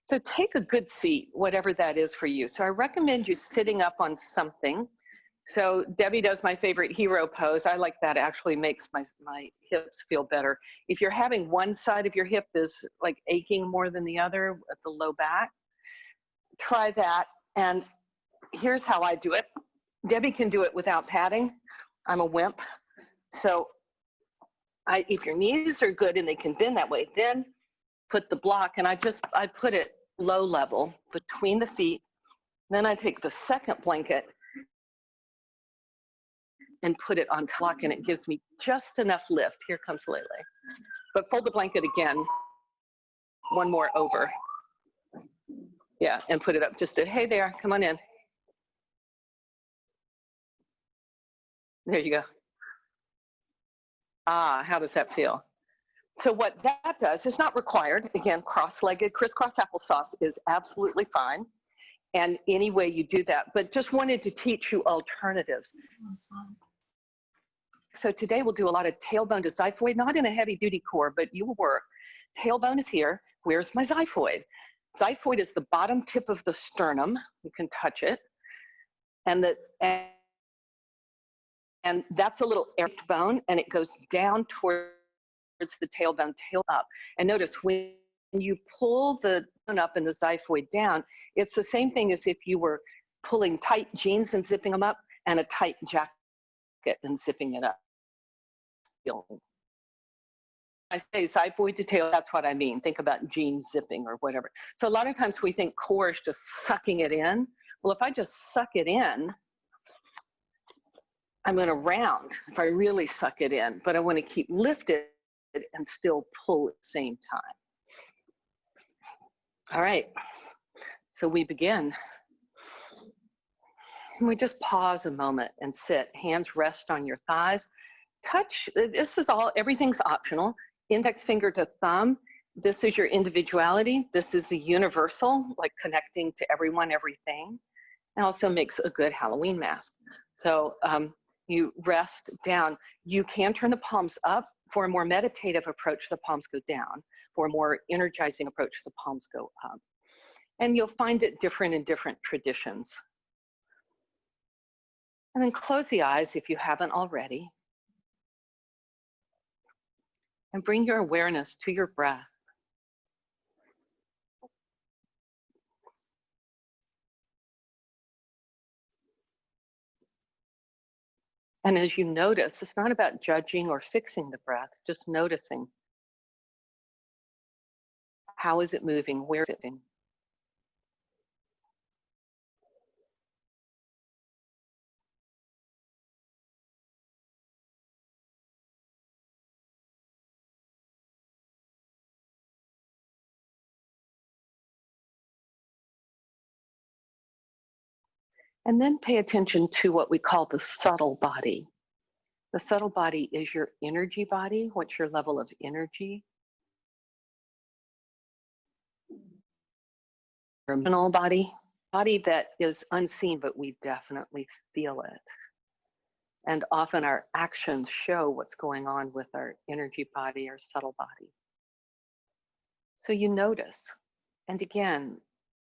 So take a good seat, whatever that is for you. So I recommend you sitting up on something. So Debbie does my favorite hero pose. I like that. It actually makes my hips feel better. If you're having one side of your hip is like aching more than the other at the low back, try that. And here's how I do it. Debbie can do it without padding. I'm a wimp. So if your knees are good and they can bend that way, then put the block, and I put it low level between the feet. Then I take the second blanket and put it on top, and it gives me just enough lift. Here comes Lele. But fold the blanket again, one more over. Yeah, and put it up just at, hey there, come on in. There you go. Ah, how does that feel? So what that does, it's not required. Again, cross-legged, crisscross applesauce is absolutely fine. And any way you do that, but just wanted to teach you alternatives. So today we'll do a lot of tailbone to xiphoid, not in a heavy duty core, but you will work. Tailbone is here. Where's my xiphoid? Xiphoid is the bottom tip of the sternum. You can touch it. And that's a little air bone, and it goes down towards the tailbone, tail up. And notice when you pull the bone up and the xiphoid down, it's the same thing as if you were pulling tight jeans and zipping them up, and a tight jacket and zipping it up. I say xiphoid to tail, that's what I mean. Think about jeans zipping or whatever. So a lot of times we think core is just sucking it in. Well, if I just suck it in, I'm going to round if I really suck it in, but I want to keep lifted and still pull at the same time. All right, so we begin. And we just pause a moment and sit. Hands rest on your thighs. Touch, this is all, everything's optional. Index finger to thumb. This is your individuality. This is the universal, like connecting to everyone, everything. And also makes a good Halloween mask. So you rest down. You can turn the palms up. For a more meditative approach, the palms go down. For a more energizing approach, the palms go up. And you'll find it different in different traditions. And then close the eyes if you haven't already. And bring your awareness to your breath. And as you notice, it's not about judging or fixing the breath, just noticing. How is it moving? Where is it moving? And then pay attention to what we call the subtle body. The subtle body is your energy body. What's your level of energy? Your mental body that is unseen, but we definitely feel it. And often our actions show what's going on with our energy body, our subtle body. So you notice. And again,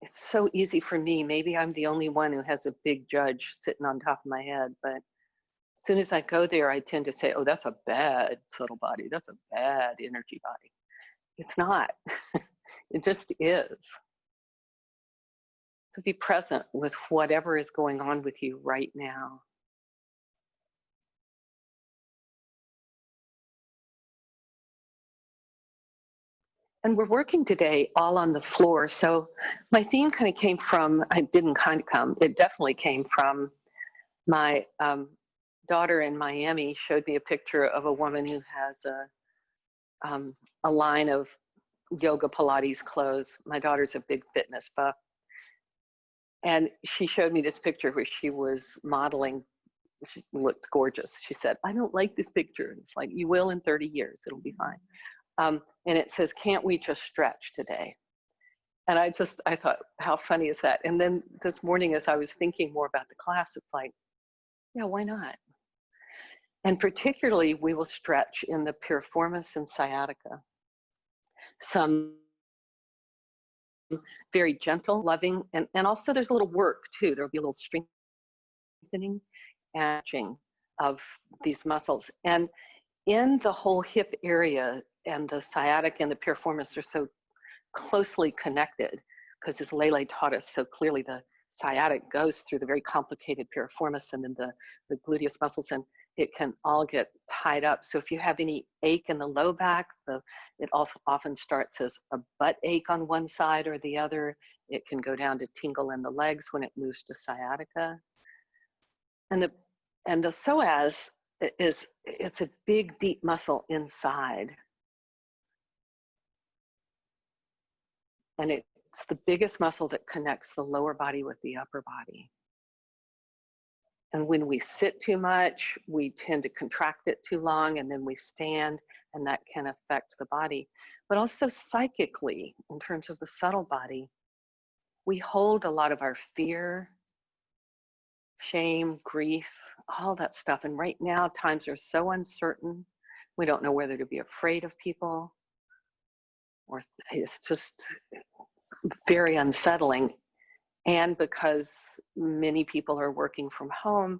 it's so easy for me. Maybe I'm the only one who has a big judge sitting on top of my head, but as soon as I go there, I tend to say, oh, that's a bad subtle body. That's a bad energy body. It's not. It just is. So be present with whatever is going on with you right now. And we're working today all on the floor. So my theme kind of came from, it definitely came from my daughter in Miami showed me a picture of a woman who has a line of yoga Pilates clothes. My daughter's a big fitness buff. And she showed me this picture where she was modeling. She looked gorgeous. She said, I don't like this picture. And it's like, you will in 30 years, it'll be fine. And it says, can't we just stretch today? And I thought, how funny is that? And then this morning, as I was thinking more about the class, it's like, yeah, why not? And particularly, we will stretch in the piriformis and sciatica. Some very gentle, loving, and also there's a little work too. There'll be a little strengthening and stretching of these muscles. And in the whole hip area, and the sciatic and the piriformis are so closely connected, because as Lele taught us so clearly, the sciatic goes through the very complicated piriformis and then the gluteus muscles, and it can all get tied up. So if you have any ache in the low back, it also often starts as a butt ache on one side or the other. It can go down to tingle in the legs when it moves to sciatica. And the psoas it's a big, deep muscle inside. And it's the biggest muscle that connects the lower body with the upper body. And when we sit too much, we tend to contract it too long, and then we stand, and that can affect the body. But also psychically, in terms of the subtle body, we hold a lot of our fear, shame, grief, all that stuff. And right now, times are so uncertain. We don't know whether to be afraid of people, or it's just very unsettling. And because many people are working from home,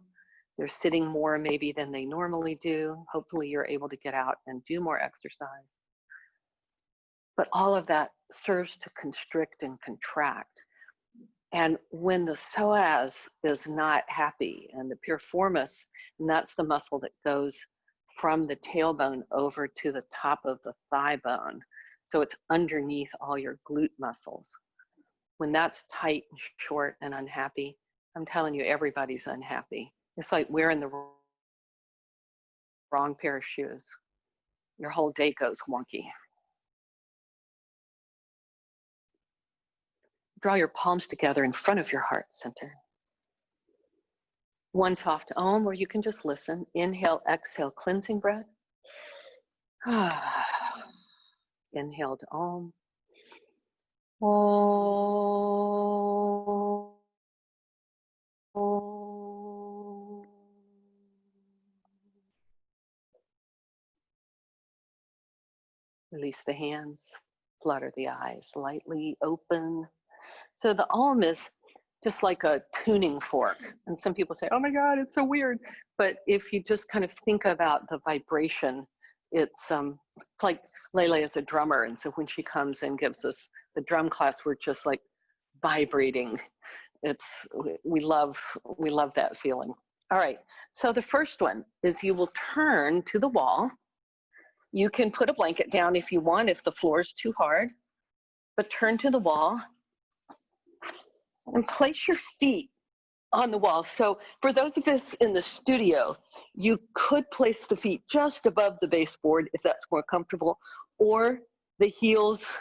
they're sitting more maybe than they normally do. Hopefully you're able to get out and do more exercise. But all of that serves to constrict and contract. And when the psoas is not happy, and the piriformis, and that's the muscle that goes from the tailbone over to the top of the thigh bone. So it's underneath all your glute muscles. When that's tight and short and unhappy, I'm telling you, everybody's unhappy. It's like wearing the wrong pair of shoes. Your whole day goes wonky. Draw your palms together in front of your heart center. One soft Om, or you can just listen. Inhale, exhale, cleansing breath. Inhale to Om. Om. Release the hands, flutter the eyes, lightly open. So the Om is just like a tuning fork. And some people say, oh my God, it's so weird. But if you just kind of think about the vibration, it's like Lele is a drummer. And so when she comes and gives us the drum class, we're just like vibrating. We love that feeling. All right, so the first one is you will turn to the wall. You can put a blanket down if you want, if the floor is too hard, but turn to the wall and place your feet on the wall. So for those of us in the studio, you could place the feet just above the baseboard if that's more comfortable, or the heels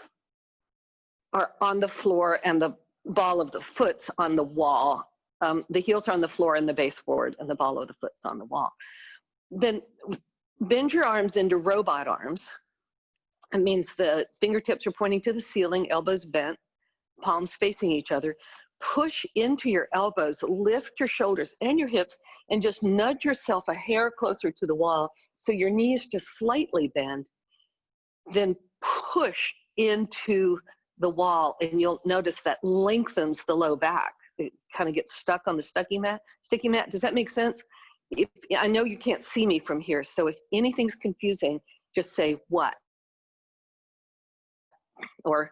are on the floor and the ball of the foot's on the wall. The heels are on the floor and the baseboard, and the ball of the foot's on the wall. Then bend your arms into robot arms. It means the fingertips are pointing to the ceiling, elbows bent, palms facing each other. Push into your elbows, lift your shoulders and your hips, and just nudge yourself a hair closer to the wall so your knees just slightly bend. Then push into the wall, and you'll notice that lengthens the low back. It kind of gets stuck on the sticky mat. Does that make sense? I know you can't see me from here, so if anything's confusing, just say what, or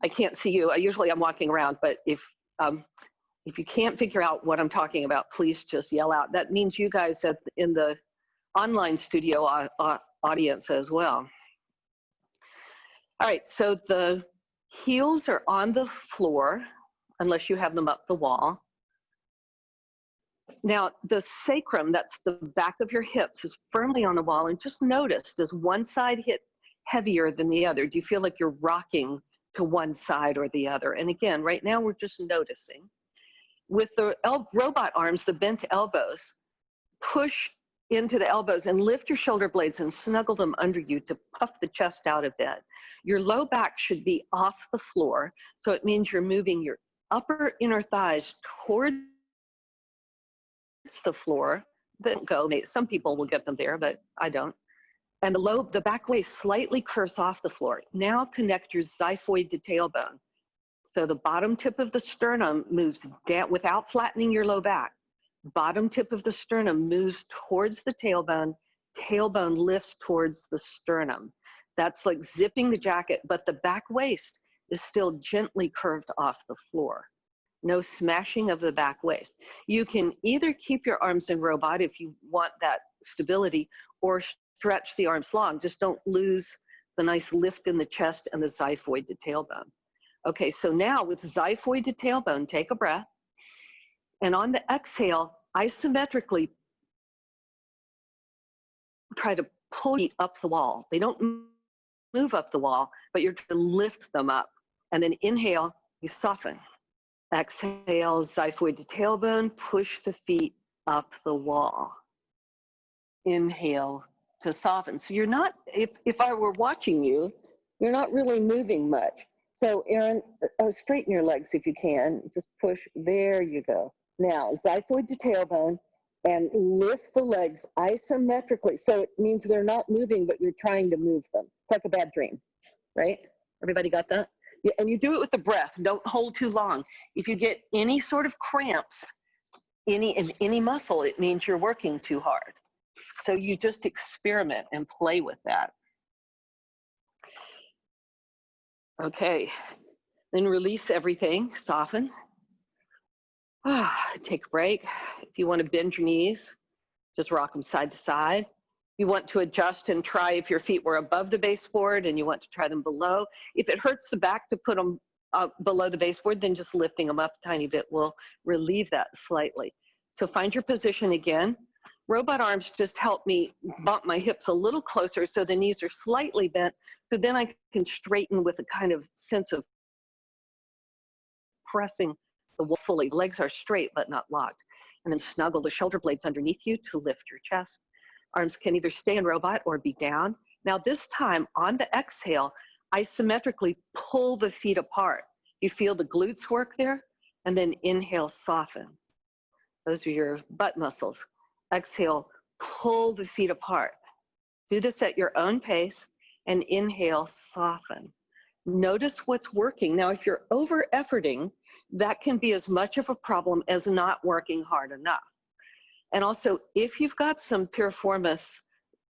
I can't see you. Usually I'm walking around, but if you can't figure out what I'm talking about, please just yell out. That means you guys in the online studio audience as well. All right, so the heels are on the floor, unless you have them up the wall. Now, the sacrum, that's the back of your hips, is firmly on the wall. And just notice, does one side hit heavier than the other? Do you feel like you're rocking to one side or the other? And again, right now we're just noticing. With the robot arms, the bent elbows, push into the elbows and lift your shoulder blades and snuggle them under you to puff the chest out a bit. Your low back should be off the floor. So it means you're moving your upper inner thighs towards the floor. Some people will get them there, but I don't. And the back waist slightly curves off the floor. Now connect your xiphoid to tailbone. So the bottom tip of the sternum moves down without flattening your low back. Bottom tip of the sternum moves towards the tailbone. Tailbone lifts towards the sternum. That's like zipping the jacket, but the back waist is still gently curved off the floor. No smashing of the back waist. You can either keep your arms in robot if you want that stability, or stretch the arms long. Just don't lose the nice lift in the chest and the xiphoid to tailbone. Okay, so now with xiphoid to tailbone, take a breath. And on the exhale, isometrically try to pull feet up the wall. They don't move up the wall, but you're trying to lift them up. And then inhale, you soften. Exhale, xiphoid to tailbone, push the feet up the wall. Inhale to soften. So you're not, if I were watching you, you're not really moving much. So Erin, straighten your legs if you can. Just push, there you go. Now, xiphoid to tailbone, and lift the legs isometrically. So it means they're not moving, but you're trying to move them. It's like a bad dream, right? Everybody got that? Yeah, and you do it with the breath. Don't hold too long. If you get any sort of cramps in any muscle, it means you're working too hard. So you just experiment and play with that. Okay, then release everything, soften. Take a break. If you want to bend your knees, just rock them side to side. You want to adjust and try if your feet were above the baseboard and you want to try them below. If it hurts the back to put them below the baseboard, then just lifting them up a tiny bit will relieve that slightly. So find your position again. Robot arms just help me bump my hips a little closer so the knees are slightly bent, so then I can straighten with a kind of sense of pressing the wall fully. Legs are straight but not locked. And then snuggle the shoulder blades underneath you to lift your chest. Arms can either stay in robot or be down. Now this time on the exhale, isometrically pull the feet apart. You feel the glutes work there, and then inhale, soften. Those are your butt muscles. Exhale, pull the feet apart. Do this at your own pace, and inhale, soften. Notice what's working. Now, if you're over-efforting, that can be as much of a problem as not working hard enough. And also, if you've got some piriformis,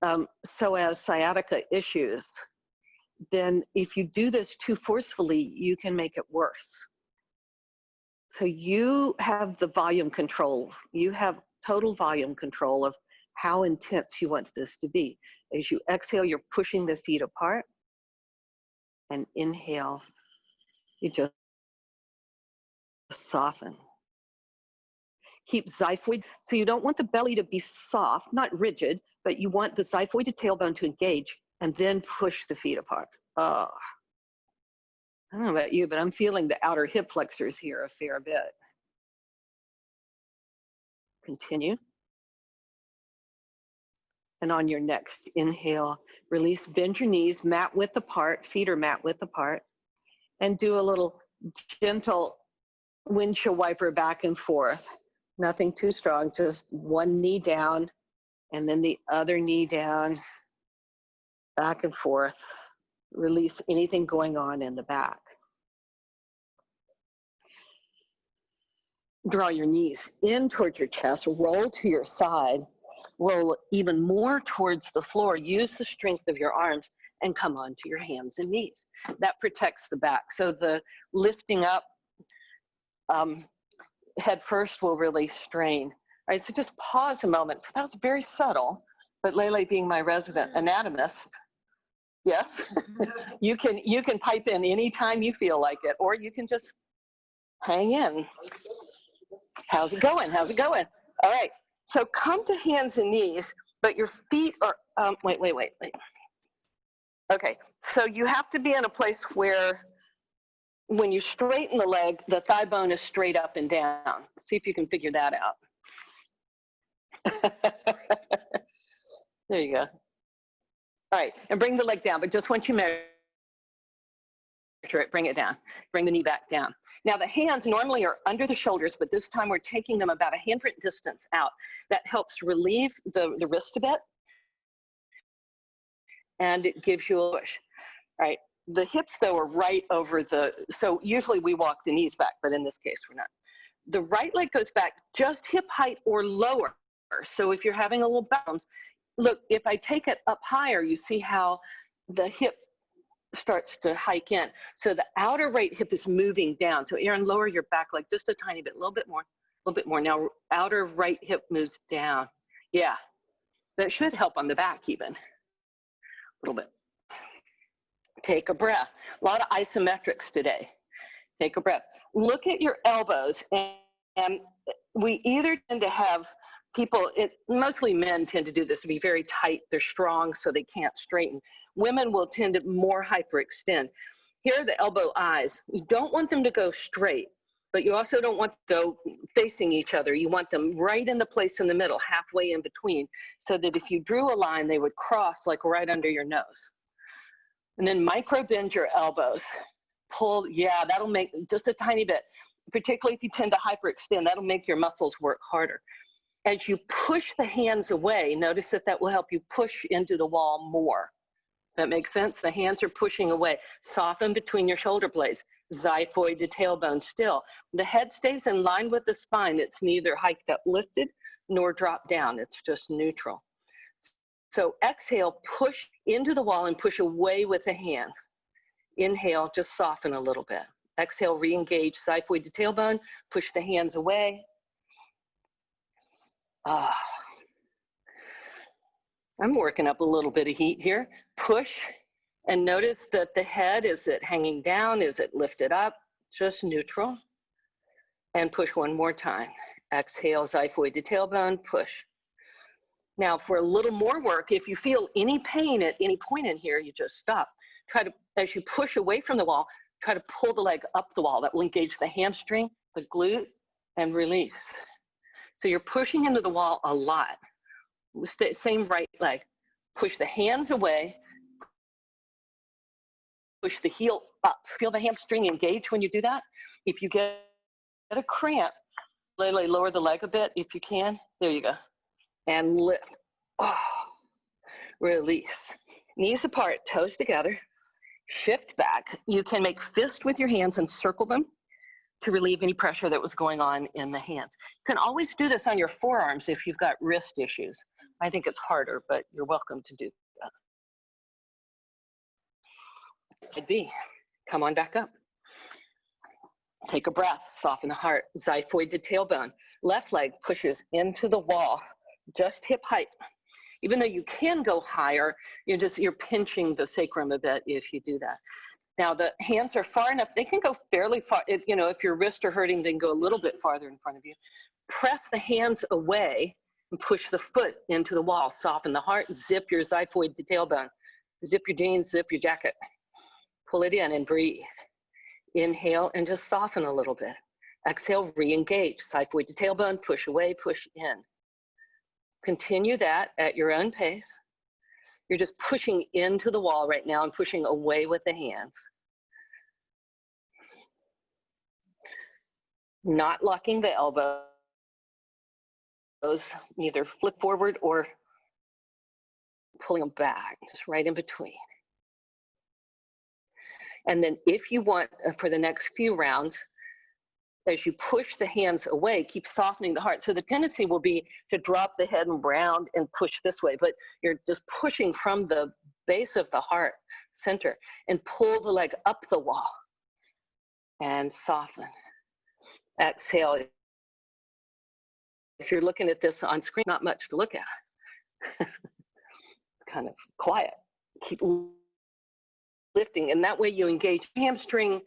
psoas, sciatica issues, then if you do this too forcefully, you can make it worse. So you have the volume control. You have total volume control of how intense you want this to be. As you exhale, you're pushing the feet apart, and inhale, you just soften. Keep xiphoid, so you don't want the belly to be soft, not rigid, but you want the xiphoid to tailbone to engage, and then push the feet apart. Oh, I don't know about you, but I'm feeling the outer hip flexors here a fair bit. Continue. And on your next inhale, release, bend your knees, mat width apart, feet are mat width apart, and do a little gentle windshield wiper back and forth. Nothing too strong, just one knee down, and then the other knee down, back and forth. Release anything going on in the back. Draw your knees in towards your chest, roll to your side, roll even more towards the floor. Use the strength of your arms and come onto your hands and knees. That protects the back. So the lifting up head first will really strain. All right, so just pause a moment. So that was very subtle, but Lele, being my resident anatomist, yes, you can pipe in anytime you feel like it, or you can just hang in. How's it going? How's it going? All right, so come to hands and knees, but your feet are, wait. Okay, so you have to be in a place where when you straighten the leg, the thigh bone is straight up and down. See if you can figure that out. There you go. All right, and bring the leg down, but just once you measure it, bring it down. Bring the knee back down. Now the hands normally are under the shoulders, but this time we're taking them about a handprint distance out. That helps relieve the wrist a bit. and it gives you a push. All right. The hips, though, are right over so usually we walk the knees back, but in this case, we're not. The right leg goes back just hip height or lower. So if you're having a little bounce, look, if I take it up higher, you see how the hip starts to hike in. So the outer right hip is moving down. So Aaron, lower your back leg just a tiny bit, a little bit more, a little bit more. Now, outer right hip moves down. Yeah, that should help on the back even, a little bit. Take a breath. A lot of isometrics today. Take a breath. Look at your elbows, and we either tend to have people, mostly men tend to do this, to be very tight. They're strong, so they can't straighten. Women will tend to more hyperextend. Here are the elbow eyes. You don't want them to go straight, but you also don't want to go facing each other. You want them right in the place in the middle, halfway in between, so that if you drew a line, they would cross like right under your nose. And then micro bend your elbows. Pull, yeah, that'll make just a tiny bit, particularly if you tend to hyperextend, that'll make your muscles work harder. As you push the hands away, notice that will help you push into the wall more. That makes sense? The hands are pushing away. Soften between your shoulder blades. Xiphoid to tailbone still. The head stays in line with the spine. It's neither hiked up, lifted, nor dropped down. It's just neutral. So exhale, push into the wall and push away with the hands. Inhale, just soften a little bit. Exhale, re-engage xiphoid to tailbone, push the hands away. I'm working up a little bit of heat here. Push, and notice that the head, is it hanging down? Is it lifted up? Just neutral. And push one more time. Exhale, xiphoid to tailbone, push. Now, for a little more work, if you feel any pain at any point in here, you just stop. Try to, as you push away from the wall, try to pull the leg up the wall. That will engage the hamstring, the glute, and release. So you're pushing into the wall a lot. Same right leg. Push the hands away. Push the heel up. Feel the hamstring engage when you do that. If you get a cramp, lower the leg a bit if you can. There you go. And lift. Oh, release. Knees apart, toes together. Shift back. You can make fist with your hands and circle them to relieve any pressure that was going on in the hands. You can always do this on your forearms if you've got wrist issues. I think it's harder, but you're welcome to do that. Side B, come on back up. Take a breath, soften the heart. Xiphoid to tailbone. Left leg pushes into the wall, just hip height. Even though you can go higher, you're pinching the sacrum a bit if you do that. Now the hands are far enough, they can go fairly far. If your wrists are hurting, they can go a little bit farther in front of you. Press the hands away and push the foot into the wall. Soften the heart, zip your xiphoid to tailbone. Zip your jeans, zip your jacket. Pull it in and breathe. Inhale and just soften a little bit. Exhale, re-engage. Xiphoid to tailbone, push away, push in. Continue that at your own pace. You're just pushing into the wall right now and pushing away with the hands. Not locking the elbows, neither flip forward or pulling them back, just right in between. And then if you want, for the next few rounds, as you push the hands away, keep softening the heart. So the tendency will be to drop the head and round and push this way, but you're just pushing from the base of the heart center and pull the leg up the wall and soften. Exhale. If you're looking at this on screen, not much to look at. It's kind of quiet. Keep lifting, and that way you engage hamstring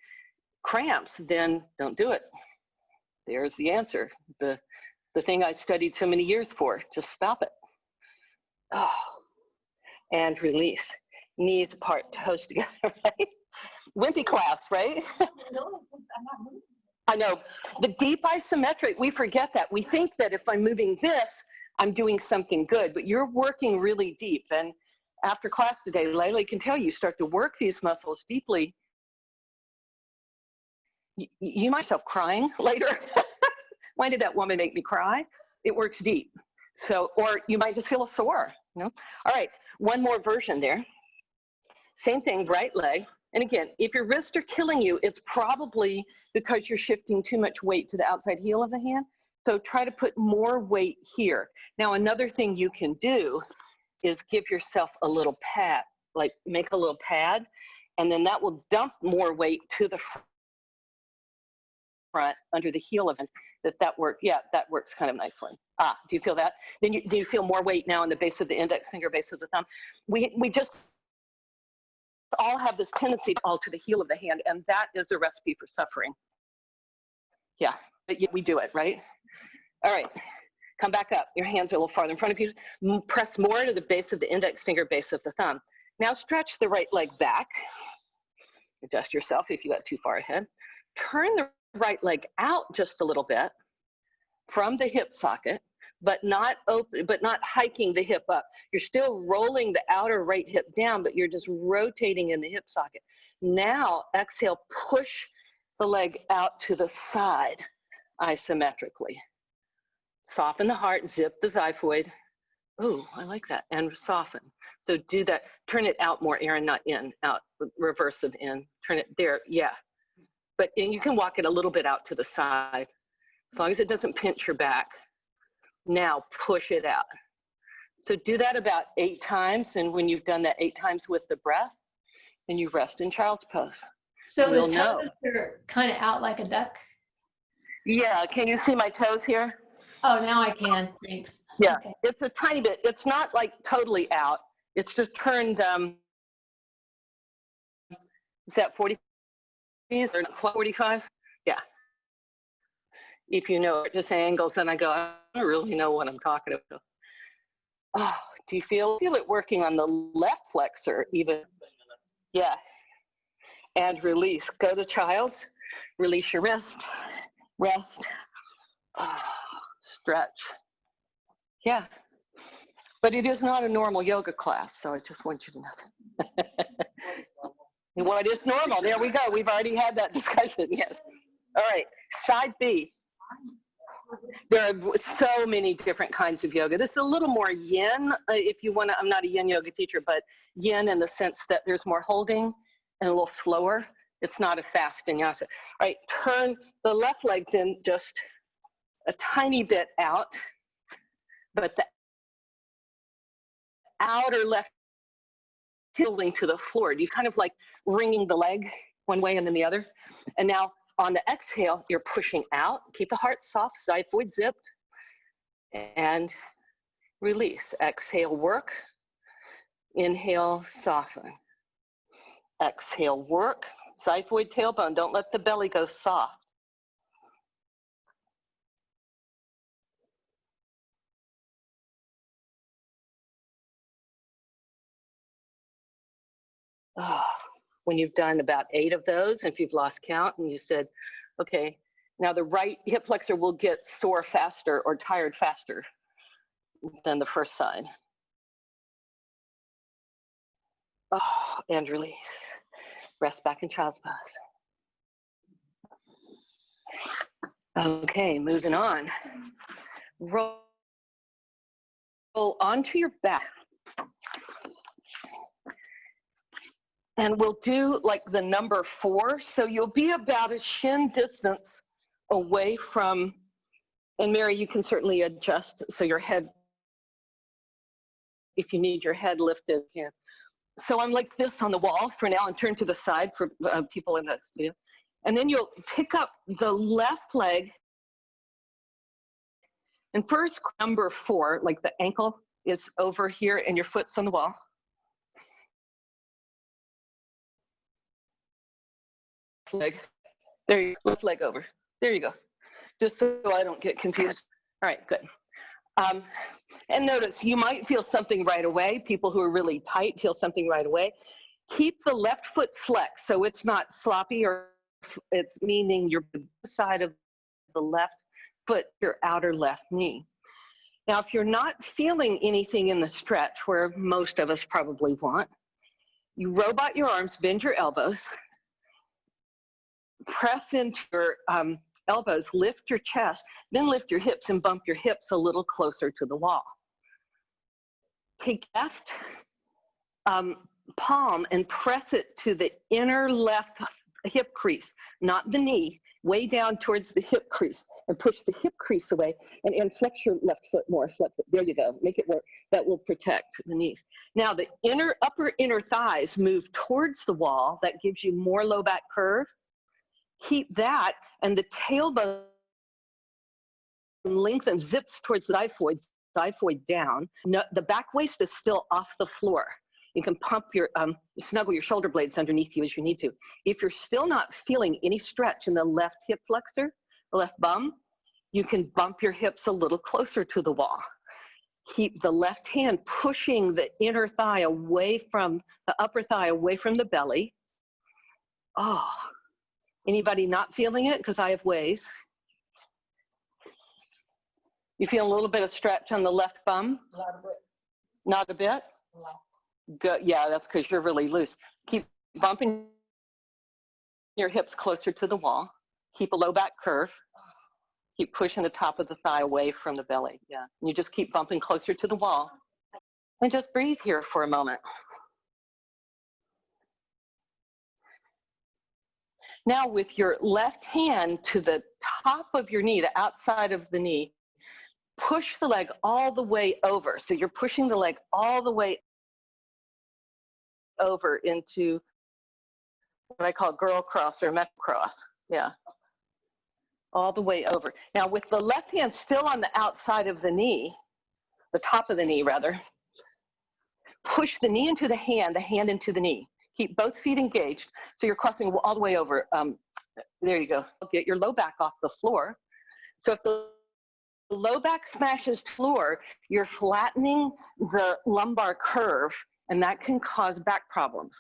cramps, then don't do it. There's the answer. The thing I studied so many years for. Just stop it. Oh, and release. Knees apart, toes together, right? Wimpy class, right? No, I'm not moving. I know. The deep isometric, we forget that. We think that if I'm moving this, I'm doing something good, but you're working really deep. And after class today, Layla can tell you, start to work these muscles deeply. You might yourself crying later. Why did that woman make me cry? It works deep. So, or you might just feel sore. You know? All right, one more version there. Same thing, right leg. And again, if your wrists are killing you, it's probably because you're shifting too much weight to the outside heel of the hand. So try to put more weight here. Now, another thing you can do is give yourself a little pad, like make a little pad, and then that will dump more weight to the front under the heel of it. That worked. Yeah, that works kind of nicely. Ah, do you feel that? Then do you feel more weight now in the base of the index finger, base of the thumb? We just all have this tendency to all to the heel of the hand, and that is a recipe for suffering. Yeah, but we do it, right? All right, come back up. Your hands are a little farther in front of you. Press more to the base of the index finger, base of the thumb. Now stretch the right leg back. Adjust yourself if you got too far ahead. Turn the right leg out just a little bit from the hip socket, but not hiking the hip up. You're still rolling the outer right hip down, but you're just rotating in the hip socket. Now exhale, push the leg out to the side isometrically. Soften the heart, zip the xiphoid. Oh, I like that. And soften. So do that. Turn it out more, Aaron, not in, out, reverse of in. Turn it there, yeah. But and you can walk it a little bit out to the side, as long as it doesn't pinch your back. Now push it out. So do that about 8 times. And when you've done that 8 times with the breath, then you rest in child's pose. So the toes are kind of out like a duck? Yeah, can you see my toes here? Oh, now I can, thanks. Yeah, okay. It's a tiny bit. It's not like totally out. It's just turned, is that 40 or 45? Yeah. If you know just angles, and I go, I don't really know what I'm talking about. Oh, do you feel it working on the left flexor even? Yeah. And release. Go to child's. Release your wrist. Rest. Oh, stretch. Yeah. But it is not a normal yoga class, so I just want you to know that. What is normal? There we go. We've already had that discussion. Yes. All right. Side B. There are so many different kinds of yoga. This is a little more yin, if you want to. I'm not a yin yoga teacher, but yin in the sense that there's more holding and a little slower. It's not a fast vinyasa. All right, turn the left leg then just a tiny bit out, but the outer left tilting to the floor. You kind of like wringing the leg one way and then the other. And now on the exhale, you're pushing out. Keep the heart soft, xiphoid zipped, and release. Exhale, work. Inhale, soften. Exhale, work. Xiphoid tailbone. Don't let the belly go soft. Oh, when you've done about 8 of those, and if you've lost count and you said, okay, now the right hip flexor will get sore faster or tired faster than the first side. Oh, and release. Rest back in child's pose. Okay, moving on. Roll onto your back. And we'll do like the number 4. So you'll be about a shin distance away from, and Mary, you can certainly adjust so your head, if you need your head lifted, yeah. So I'm like this on the wall for now and turn to the side for people in the studio. And then you'll pick up the left leg. And first, number 4, like the ankle is over here and your foot's on the wall. Leg. There you go. Left leg over. There you go. Just so I don't get confused. All right, good. And notice you might feel something right away. People who are really tight feel something right away. Keep the left foot flexed so it's not sloppy, or it's meaning your side of the left foot, your outer left knee. Now, if you're not feeling anything in the stretch, where most of us probably want, you robot your arms, bend your elbows, press into your elbows, lift your chest, then lift your hips and bump your hips a little closer to the wall. Take left palm and press it to the inner left hip crease, not the knee, way down towards the hip crease, and push the hip crease away and flex your left foot more. Flex it. There you go. Make it work. That will protect the knees. Now the upper inner thighs move towards the wall. That gives you more low back curve. Keep that, and the tailbone lengthens, zips towards the xiphoid down. No, the back waist is still off the floor. You can pump your, snuggle your shoulder blades underneath you as you need to. If you're still not feeling any stretch in the left hip flexor, the left bum, you can bump your hips a little closer to the wall. Keep the left hand pushing the inner thigh away from, the upper thigh away from the belly. Oh, anybody not feeling it? Because I have ways. You feel a little bit of stretch on the left bum? Not a bit. Not a bit? No. Good. Yeah, that's because you're really loose. Keep bumping your hips closer to the wall. Keep a low back curve. Keep pushing the top of the thigh away from the belly. Yeah. And you just keep bumping closer to the wall. And just breathe here for a moment. Now with your left hand to the top of your knee, the outside of the knee, push the leg all the way over. So you're pushing the leg all the way over into what I call girl cross or met cross. Yeah. All the way over. Now with the left hand still on the outside of the knee, the top of the knee rather, push the knee into the hand into the knee. Keep both feet engaged. So you're crossing all the way over. There you go. Get your low back off the floor. So if the low back smashes floor, you're flattening the lumbar curve, and that can cause back problems.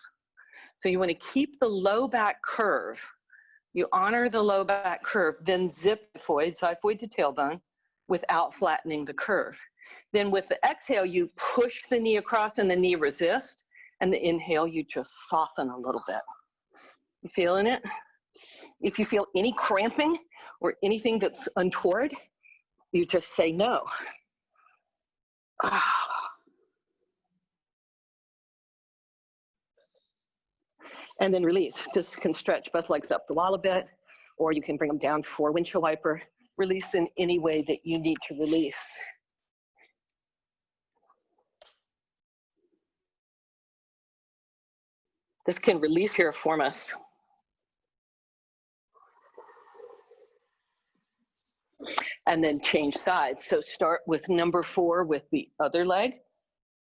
So you want to keep the low back curve. You honor the low back curve, then zip xiphoid to tailbone without flattening the curve. Then with the exhale, you push the knee across and the knee resist. And the inhale, you just soften a little bit. You feeling it? If you feel any cramping or anything that's untoward, you just say no. And then release. Just can stretch both legs up the wall a bit, or you can bring them down for windshield wiper. Release in any way that you need to release. This can release piriformis. And then change sides. So start with number 4 with the other leg.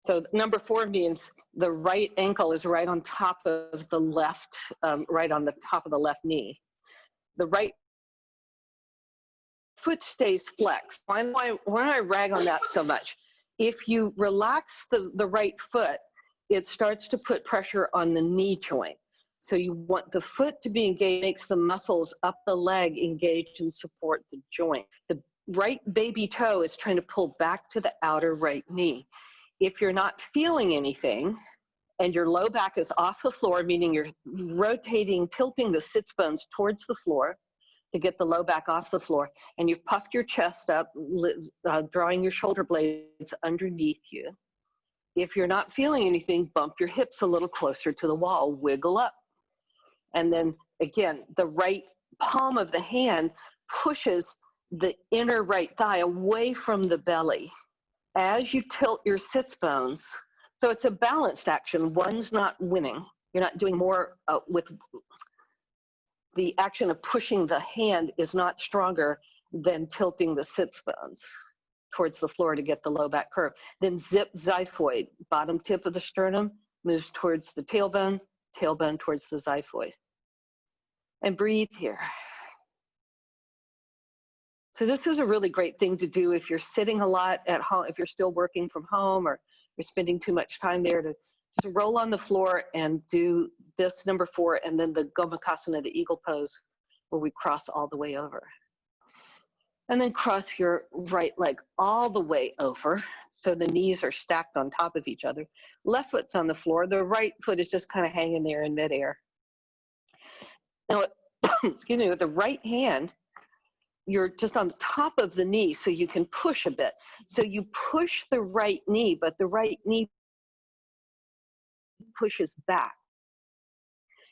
So number 4 means the right ankle is right on top of the left, right on the top of the left knee. The right foot stays flexed. Why do I rag on that so much? If you relax the right foot, it starts to put pressure on the knee joint. So you want the foot to be engaged, makes the muscles up the leg engaged and support the joint. The right baby toe is trying to pull back to the outer right knee. If you're not feeling anything and your low back is off the floor, meaning you're rotating, tilting the sits bones towards the floor to get the low back off the floor, and you've puffed your chest up, drawing your shoulder blades underneath you. If you're not feeling anything, bump your hips a little closer to the wall, wiggle up. And then again, the right palm of the hand pushes the inner right thigh away from the belly as you tilt your sits bones. So it's a balanced action. One's not winning. You're not doing more with the action of pushing the hand is not stronger than tilting the sits bones towards the floor to get the low back curve. Then zip xiphoid, bottom tip of the sternum moves towards the tailbone, tailbone towards the xiphoid. And breathe here. So this is a really great thing to do if you're sitting a lot at home, if you're still working from home or you're spending too much time there, to just roll on the floor and do this number 4 and then the Gomukhasana, the eagle pose, where we cross all the way over. And then cross your right leg all the way over. So the knees are stacked on top of each other. Left foot's on the floor. The right foot is just kind of hanging there in midair. Now, excuse me, with the right hand, you're just on the top of the knee so you can push a bit. So you push the right knee, but the right knee pushes back.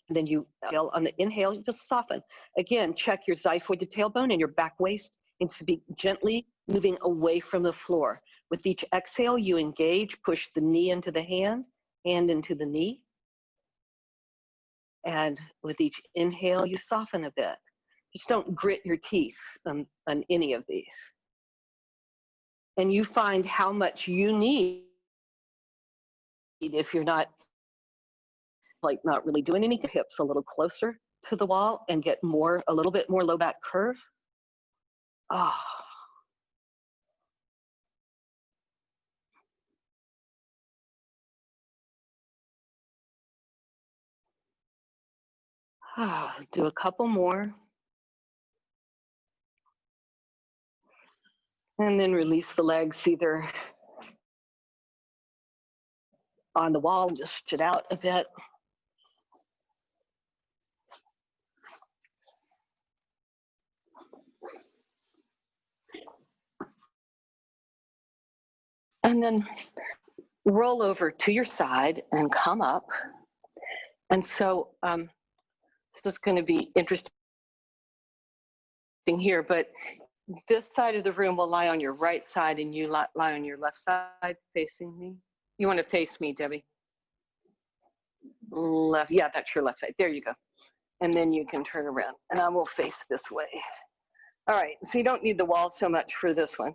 And then you exhale. On the inhale, you just soften. Again, check your xiphoid tailbone and your back waist needs to be gently moving away from the floor. With each exhale, you engage, push the knee into the hand into the knee. And with each inhale, you soften a bit. Just don't grit your teeth on any of these. And you find how much you need if you're not really doing any, hips a little closer to the wall and get a little bit more low back curve. Ah. Do a couple more. And then release the legs either on the wall and just stretch it out a bit. And then roll over to your side and come up. And so this is going to be interesting here, but this side of the room will lie on your right side and you lie on your left side facing me. You want to face me, Debbie. Left, yeah, that's your left side. There you go. And then you can turn around and I will face this way. All right, so you don't need the wall so much for this one.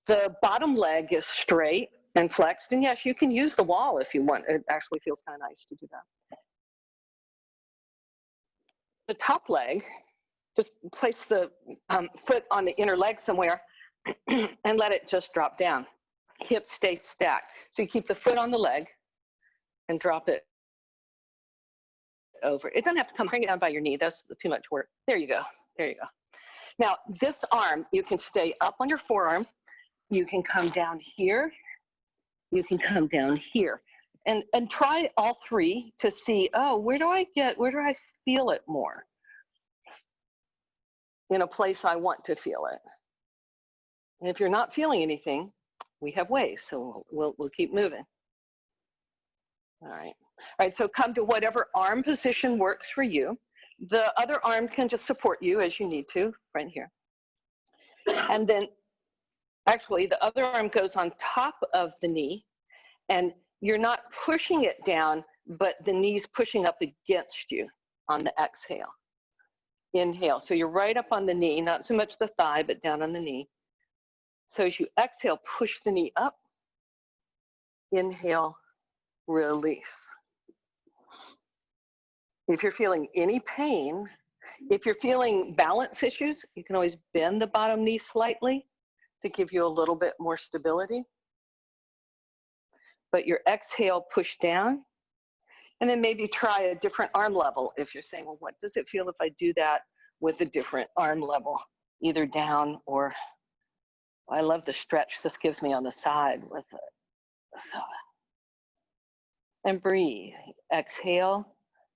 The bottom leg is straight and flexed, and yes, you can use the wall if you want. It actually feels kind of nice to do that. The top leg, just place the foot on the inner leg somewhere and let it just drop down. Hips stay stacked. So you keep the foot on the leg and drop it over. It doesn't have to come hanging down by your knee. That's too much work. There you go. There you go. Now, this arm, you can stay up on your forearm. You can come down here. You can come down here. And try all three to see, oh, where do I feel it more? In a place I want to feel it. And if you're not feeling anything, we have ways, so we'll keep moving. All right, so come to whatever arm position works for you. The other arm can just support you as you need to, right here. And then, actually, the other arm goes on top of the knee, and you're not pushing it down, but the knee's pushing up against you on the exhale. Inhale, so you're right up on the knee, not so much the thigh, but down on the knee. So as you exhale, push the knee up. Inhale, release. If you're feeling any pain, if you're feeling balance issues, you can always bend the bottom knee slightly to give you a little bit more stability. But your exhale, push down. And then maybe try a different arm level if you're saying, well, what does it feel if I do that with a different arm level, either down or, I love the stretch this gives me on the side with it. So, and breathe. Exhale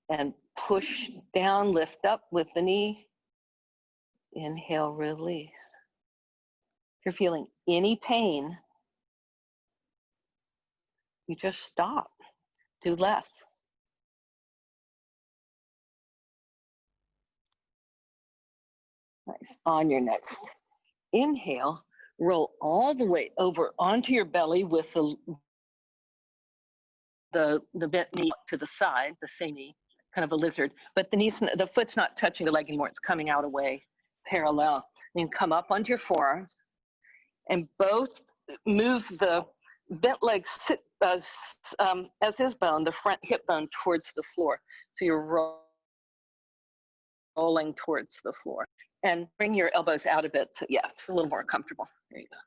and push down, lift up with the knee. Inhale, release. If you're feeling any pain, you just stop, do less. Nice. On your next inhale, roll all the way over onto your belly with the bent knee to the side, the same knee, kind of a lizard, but the foot's not touching the leg anymore. It's coming out away, parallel. Then come up onto your forearms and both move the bent leg as is bone, the front hip bone towards the floor. So you're rolling towards the floor. And bring your elbows out a bit. So yeah, it's a little more comfortable. There you go.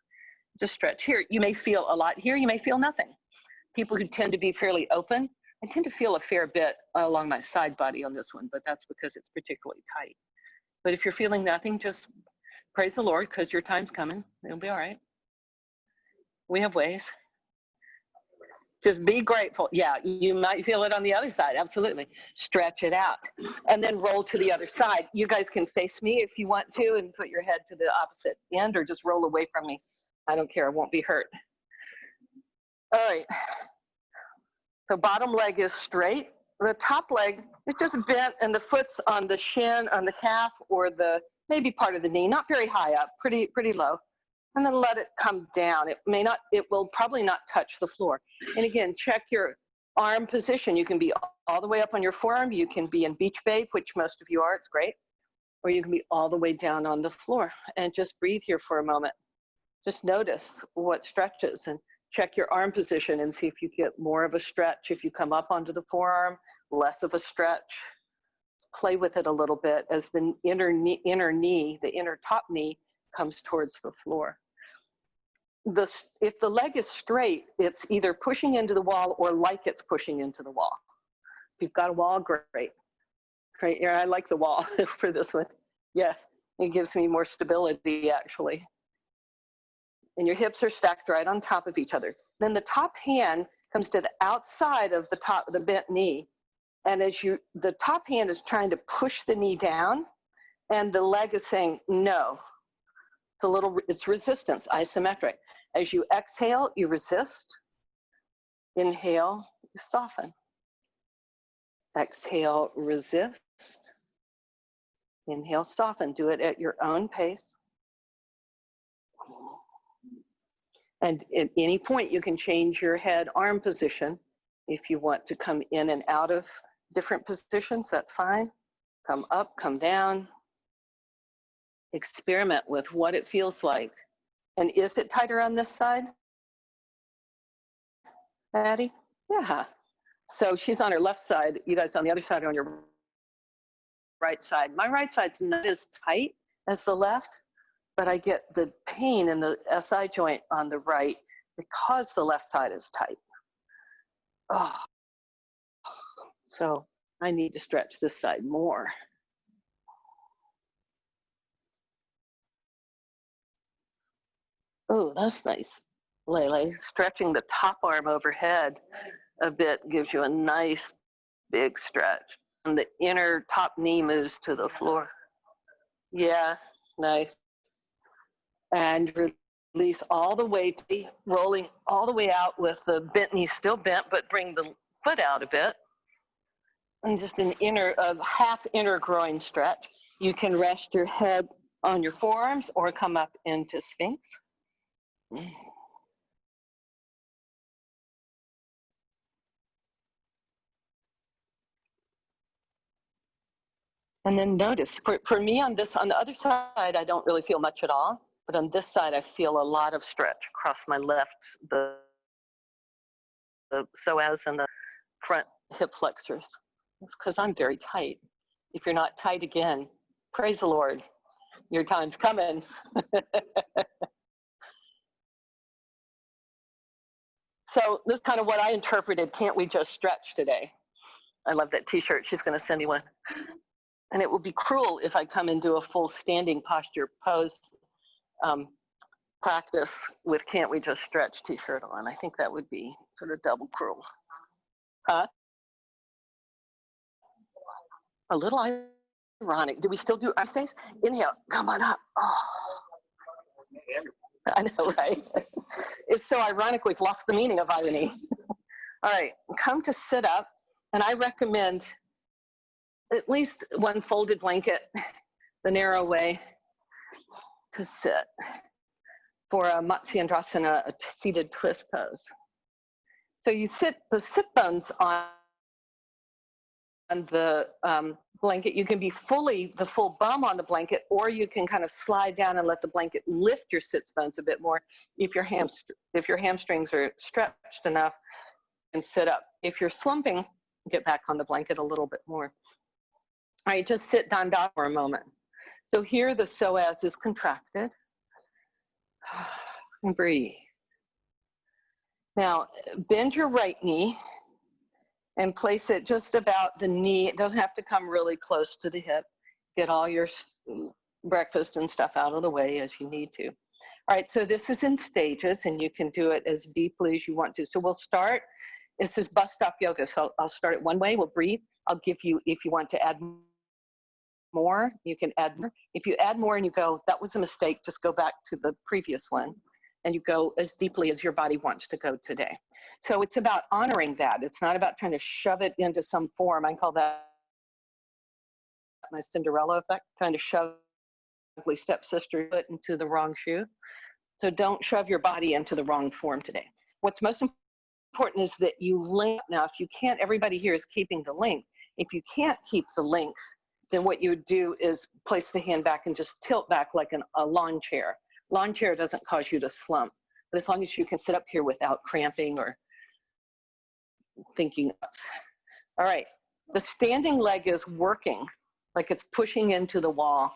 Just stretch. Here, you may feel a lot. Here, you may feel nothing. People who tend to be fairly open, I tend to feel a fair bit along my side body on this one, but that's because it's particularly tight. But if you're feeling nothing, just praise the Lord, because your time's coming. It'll be all right. We have ways. Just be grateful. Yeah, you might feel it on the other side. Absolutely. Stretch it out. And then roll to the other side. You guys can face me if you want to and put your head to the opposite end or just roll away from me. I don't care. I won't be hurt. All right. So bottom leg is straight. The top leg is just bent, and the foot's on the shin, on the calf, or the maybe part of the knee, not very high up, pretty low. And then let it come down. It will probably not touch the floor. And again, check your arm position. You can be all the way up on your forearm. You can be in beach babe, which most of you are, it's great. Or you can be all the way down on the floor. And just breathe here for a moment. Just notice what stretches and check your arm position and see if you get more of a stretch. If you come up onto the forearm, less of a stretch. Play with it a little bit as the inner top knee comes towards the floor. If the leg is straight, it's either pushing into the wall or like it's pushing into the wall. If you've got a wall, great. Great, yeah, I like the wall for this one. Yeah, it gives me more stability actually. And your hips are stacked right on top of each other. Then the top hand comes to the outside of the bent knee. And the top hand is trying to push the knee down, and the leg is saying no. It's resistance, isometric. As you exhale, you resist. Inhale, you soften. Exhale, resist. Inhale, soften. Do it at your own pace. And at any point, you can change your head-arm position. If you want to come in and out of different positions, that's fine. Come up, come down. Experiment with what it feels like. And is it tighter on this side, Maddie? Yeah. So she's on her left side. You guys on the other side are on your right side. My right side's not as tight as the left, but I get the pain in the SI joint on the right because the left side is tight. Oh. So I need to stretch this side more. Oh, that's nice, Lele. Stretching the top arm overhead a bit gives you a nice big stretch. And the inner top knee moves to the floor. Yeah, nice. And release all the way, rolling all the way out with the bent knee still bent, but bring the foot out a bit. And just an half inner groin stretch. You can rest your head on your forearms or come up into Sphinx. And then notice, for me on the other side, I don't really feel much at all. But on this side, I feel a lot of stretch across my left, the psoas and the front hip flexors. It's because I'm very tight. If you're not tight again, praise the Lord, your time's coming. So this is kind of what I interpreted, can't we just stretch today? I love that t-shirt, she's gonna send me one. And it would be cruel if I come into a full standing posture pose practice with can't we just stretch t-shirt on. I think that would be sort of double cruel. Huh? A little ironic. Do we still do ice days? Inhale, come on up. Oh. I know, right? It's so ironic we've lost the meaning of irony. All right, come to sit up, and I recommend at least one folded blanket, the narrow way to sit for a Matsyendrasana, a seated twist pose. So you sit the sit bones on the blanket. You can be the full bum on the blanket, or you can kind of slide down and let the blanket lift your sits bones a bit more if your hamstrings are stretched enough, and sit up. If you're slumping, get back on the blanket a little bit more. All right, just sit danda for a moment. So here the psoas is contracted. And breathe. Now, bend your right knee and place it just about the knee. It doesn't have to come really close to the hip. Get all your breakfast and stuff out of the way as you need to. All right, so this is in stages, and you can do it as deeply as you want to. So we'll start, this is bus stop yoga. So I'll start it one way, we'll breathe. I'll give you, if you want to add more, you can add more. If you add more and you go, that was a mistake, just go back to the previous one. and you go as deeply as your body wants to go today. So it's about honoring that. It's not about trying to shove it into some form. I call that my Cinderella effect, trying to shove ugly stepsister foot into the wrong shoe. So don't shove your body into the wrong form today. What's most important is that you link. Now, if you can't, everybody here is keeping the length. If you can't keep the length, then what you would do is place the hand back and just tilt back like a lawn chair. Lawn chair doesn't cause you to slump, but as long as you can sit up here without cramping or thinking. All right, the standing leg is working, like it's pushing into the wall.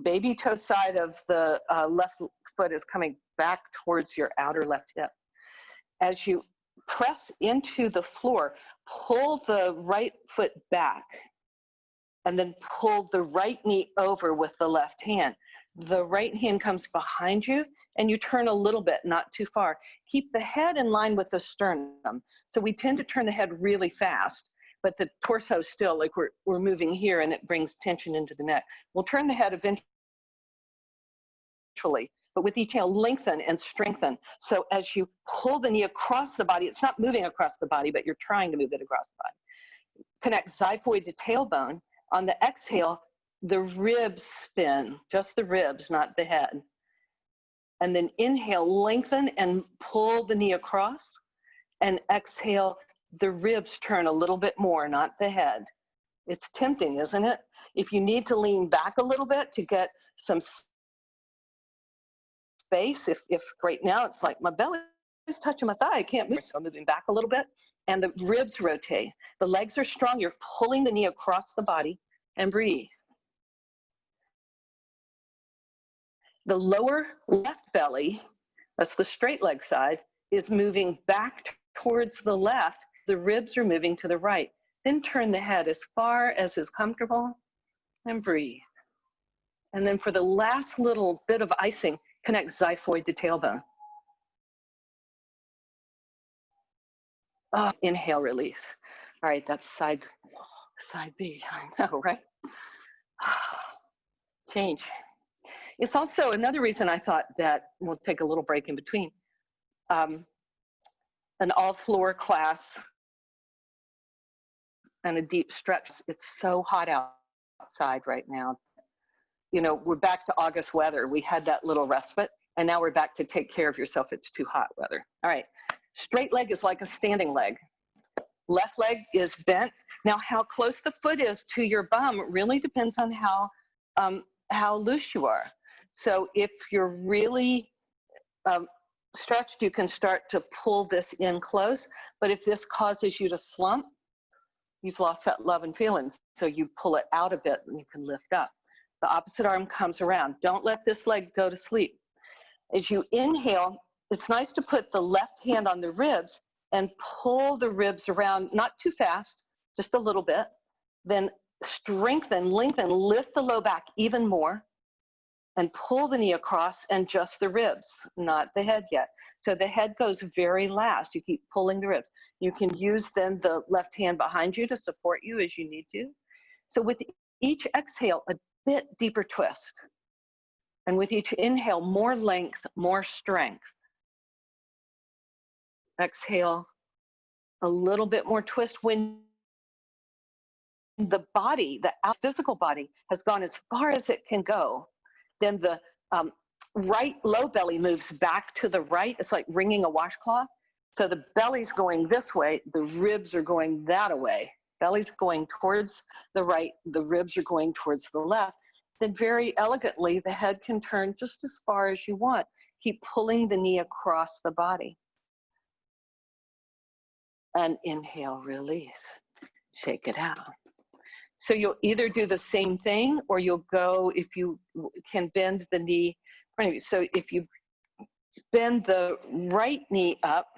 Baby toe side of the left foot is coming back towards your outer left hip. As you press into the floor, pull the right foot back and then pull the right knee over with the left hand. The right hand comes behind you and you turn a little bit, not too far. Keep the head in line with the sternum. So we tend to turn the head really fast, but the torso still, like we're moving here and it brings tension into the neck. We'll turn the head eventually, but with each inhale, lengthen and strengthen. So as you pull the knee across the body, it's not moving across the body, but you're trying to move it across the body. Connect xiphoid to tailbone. On the exhale, the ribs spin, just the ribs, not the head. And then inhale, lengthen and pull the knee across. And exhale, the ribs turn a little bit more, not the head. It's tempting, isn't it? If you need to lean back a little bit to get some space, if right now it's like my belly is touching my thigh, I can't move, so I'm moving back a little bit. And the ribs rotate. The legs are strong. You're pulling the knee across the body and breathe. The lower left belly, that's the straight leg side, is moving back towards the left. The ribs are moving to the right. Then turn the head as far as is comfortable and breathe. And then for the last little bit of icing, connect xiphoid to tailbone. Oh, inhale, release. All right, that's side B. I know, right? Change. It's also another reason I thought that we'll take a little break in between. An all-floor class and a deep stretch. It's so hot outside right now. You know, we're back to August weather. We had that little respite, and now we're back to take care of yourself. It's too hot weather. All right, straight leg is like a standing leg. Left leg is bent. Now, how close the foot is to your bum really depends on how loose you are. So if you're really stretched, you can start to pull this in close. But if this causes you to slump, you've lost that love and feelings. So you pull it out a bit and you can lift up. The opposite arm comes around. Don't let this leg go to sleep. As you inhale, it's nice to put the left hand on the ribs and pull the ribs around, not too fast, just a little bit. Then strengthen, lengthen, lift the low back even more, and pull the knee across and just the ribs, not the head yet. So the head goes very last. You keep pulling the ribs. You can use then the left hand behind you to support you as you need to. So with each exhale, a bit deeper twist. And with each inhale, more length, more strength. Exhale, a little bit more twist. When the body, the physical body, has gone as far as it can go, then the right low belly moves back to the right. It's like wringing a washcloth. So the belly's going this way, the ribs are going that way. Belly's going towards the right, the ribs are going towards the left. Then very elegantly, the head can turn just as far as you want. Keep pulling the knee across the body. And inhale, release. Shake it out. So you'll either do the same thing or you'll go, if you can bend the knee. So if you bend the right knee up,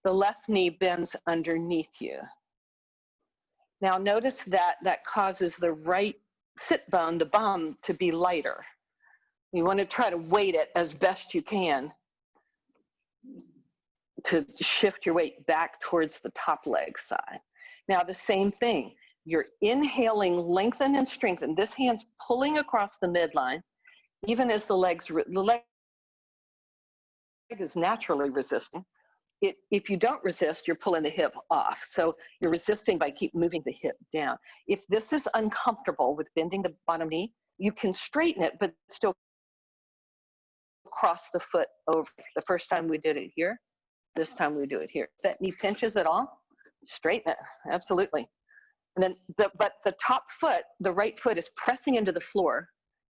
the left knee bends underneath you. Now notice that that causes the right sit bone, the bum, to be lighter. You want to try to weight it as best you can to shift your weight back towards the top leg side. Now the same thing. You're inhaling, lengthen and strengthen. This hand's pulling across the midline, even as the legs is naturally resisting. If you don't resist, you're pulling the hip off. So you're resisting by keep moving the hip down. If this is uncomfortable with bending the bottom knee, you can straighten it, but still cross the foot over. The first time we did it here, this time we do it here. If that knee pinches at all, straighten it, absolutely. And then, but the top foot, the right foot is pressing into the floor.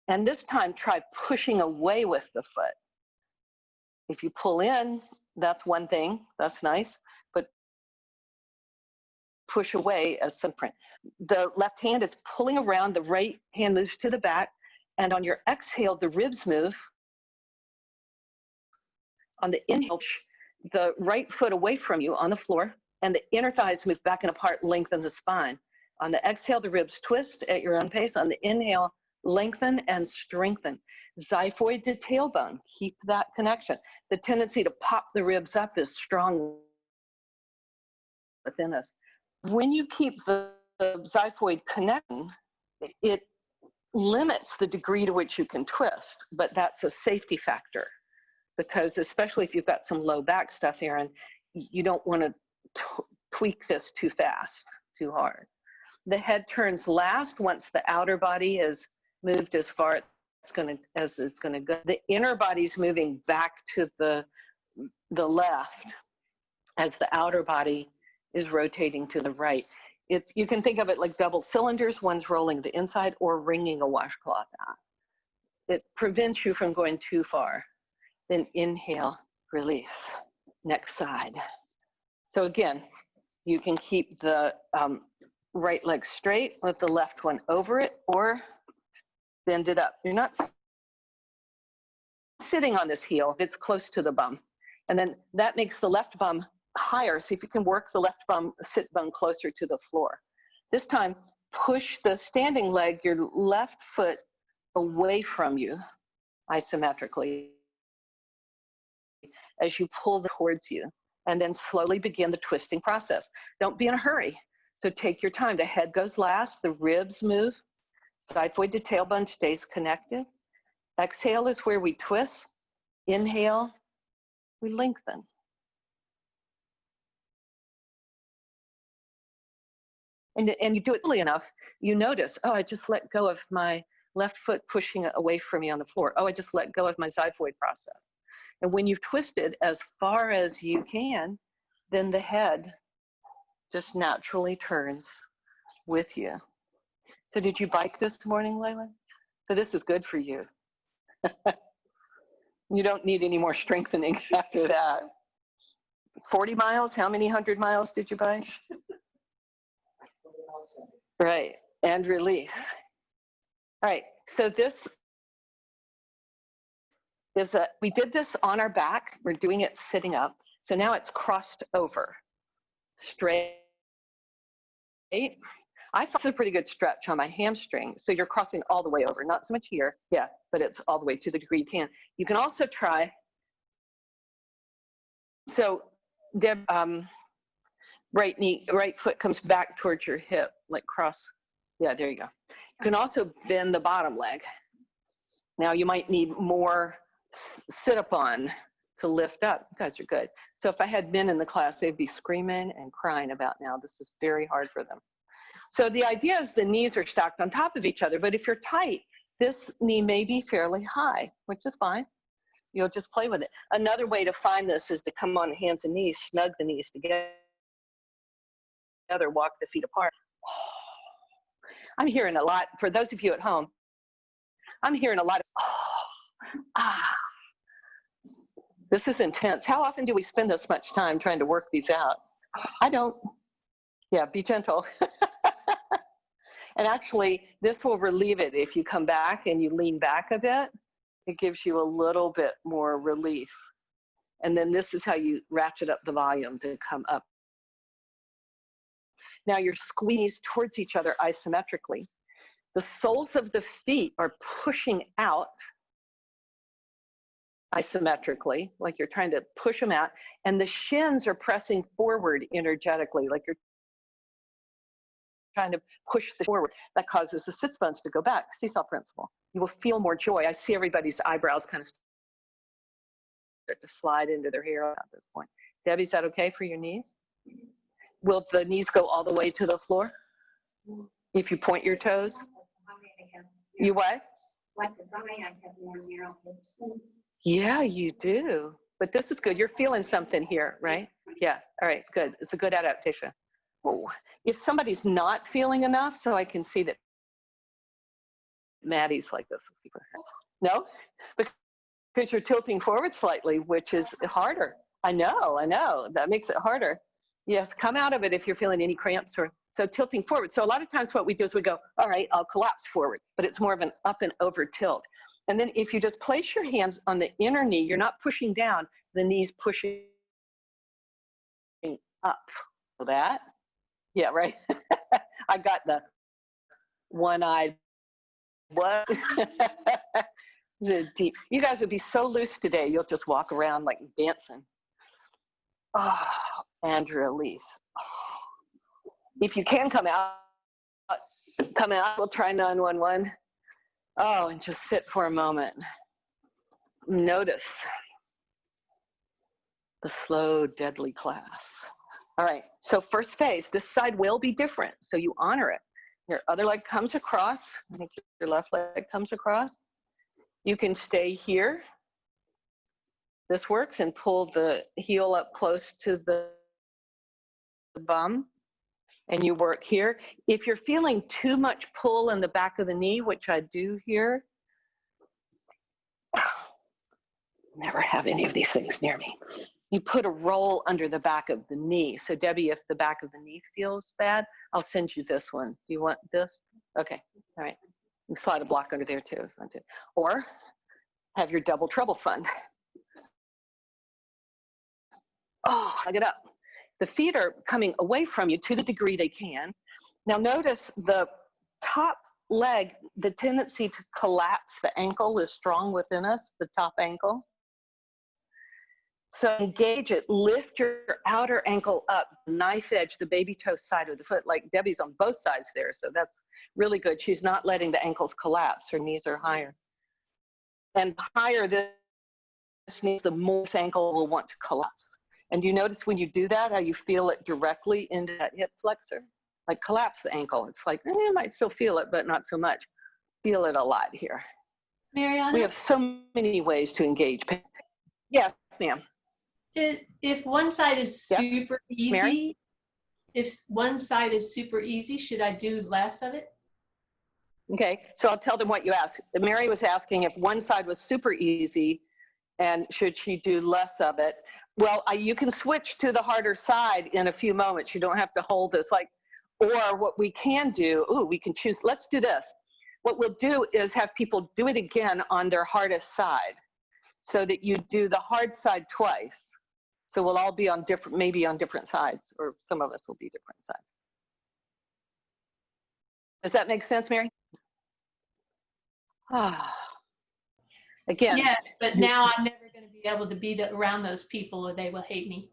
And this time try pushing away with the foot. If you pull in, that's one thing, that's nice, but push away as some print. The left hand is pulling around, the right hand moves to the back, and on your exhale, the ribs move. On the inhale, the right foot away from you on the floor, and the inner thighs move back and apart, lengthen the spine. On the exhale, the ribs twist at your own pace. On the inhale, lengthen and strengthen. Xiphoid to tailbone, keep that connection. The tendency to pop the ribs up is strong within us. When you keep the xiphoid connecting, it limits the degree to which you can twist, but that's a safety factor, because especially if you've got some low back stuff, Erin, you don't want to tweak this too fast, too hard. The head turns last once the outer body is moved as far as it's going to go. The inner body's moving back to the left as the outer body is rotating to the right. You can think of it like double cylinders. One's rolling the inside or wringing a washcloth out. It prevents you from going too far. Then inhale, release. Next side. So again, you can keep the right leg straight, let the left one over it, or bend it up. You're not sitting on this heel, it's close to the bum. And then that makes the left bum higher. See if you can work the left bum, sit bone closer to the floor. This time, push the standing leg, your left foot away from you, isometrically, as you pull towards you. And then slowly begin the twisting process. Don't be in a hurry. So take your time. The head goes last, the ribs move, xiphoid to tailbone stays connected. Exhale is where we twist. Inhale, we lengthen. And you do it fully enough, you notice, oh, I just let go of my left foot pushing away from me on the floor. Oh, I just let go of my xiphoid process. And when you've twisted as far as you can, then the head just naturally turns with you. So did you bike this morning, Layla? So this is good for you. You don't need any more strengthening after that. 40 miles, how many 100 miles did you bike? Right, and release. All right, so this is we did this on our back. We're doing it sitting up. So now it's crossed over. Straight. I find it's a pretty good stretch on my hamstring. So you're crossing all the way over, not so much here, yeah, but it's all the way to the degree you can. You can also try, so Deb, right foot comes back towards your hip, like cross, yeah, there you go. You can also bend the bottom leg. Now you might need more sit up on to lift up. You guys are good. So if I had men in the class, they'd be screaming and crying about now. This is very hard for them. So the idea is the knees are stacked on top of each other, but if you're tight, this knee may be fairly high, which is fine. You'll just play with it. Another way to find this is to come on hands and knees, snug the knees together, walk the feet apart. I'm hearing a lot, for those of you at home, I'm hearing a lot of, This is intense. How often do we spend this much time trying to work these out? I don't. Yeah, be gentle. And actually, this will relieve it. If you come back and you lean back a bit, it gives you a little bit more relief. And then this is how you ratchet up the volume to come up. Now you're squeezed towards each other isometrically. The soles of the feet are pushing out isometrically, like you're trying to push them out, and the shins are pressing forward energetically, like you're trying to push the forward. That causes the sits bones to go back. Seesaw principle. You will feel more joy. I see everybody's eyebrows kind of start to slide into their hair at this point. Debbie, is that okay for your knees? Will the knees go all the way to the floor? If you point your toes? You what? Like the guy, I have more narrow hips. Yeah, you do. But this is good. You're feeling something here, right? Yeah. All right, good. It's a good adaptation. Oh, if somebody's not feeling enough, so I can see that Maddie's like this. No? Because you're tilting forward slightly, which is harder. I know. That makes it harder. Yes, come out of it if you're feeling any cramps or so tilting forward. So a lot of times what we do is we go, all right, I'll collapse forward, but it's more of an up and over tilt. And then if you just place your hands on the inner knee, you're not pushing down, the knee's pushing up. So that, yeah, right. I got the one-eyed, what? The deep. You guys would be so loose today, you'll just walk around like dancing. Oh, Andrea, Elise. Oh. If you can come out, we'll try 911. Oh, and just sit for a moment. Notice the slow, deadly class. All right, so first phase, this side will be different, so you honor it. Your other leg comes across. I think your left leg comes across. You can stay here. This works, and pull the heel up close to the bum, and you work here. If you're feeling too much pull in the back of the knee, which I do here, never have any of these things near me. You put a roll under the back of the knee. So Debbie, if the back of the knee feels bad, I'll send you this one. Do you want this? Okay, all right. You can slide a block under there too if you want to. Or have your double trouble fund. Oh, hug it up. The feet are coming away from you to the degree they can. Now notice the top leg, the tendency to collapse the ankle is strong within us, the top ankle. So engage it, lift your outer ankle up, knife edge, the baby toe side of the foot, like Debbie's on both sides there, so that's really good. She's not letting the ankles collapse, her knees are higher. And the higher this knee, the more this ankle will want to collapse. And you notice when you do that, how you feel it directly into that hip flexor? Like collapse the ankle. It's like, you might still feel it, but not so much. Feel it a lot here. Mariana? We have so many ways to engage. Yes, ma'am. If one side is Yep. super easy, Mary? if one side is super easy, should I do less of it? Okay, so I'll tell them what you asked. Mary was asking if one side was super easy and should she do less of it. Well, you can switch to the harder side in a few moments. You don't have to hold this or what we can do, we can choose, let's do this. What we'll do is have people do it again on their hardest side so that you do the hard side twice. So we'll all be on different, maybe on different sides, or some of us will be different sides. Does that make sense, Mary? Again. Yeah, but now I'm never going to be able to be around those people or they will hate me.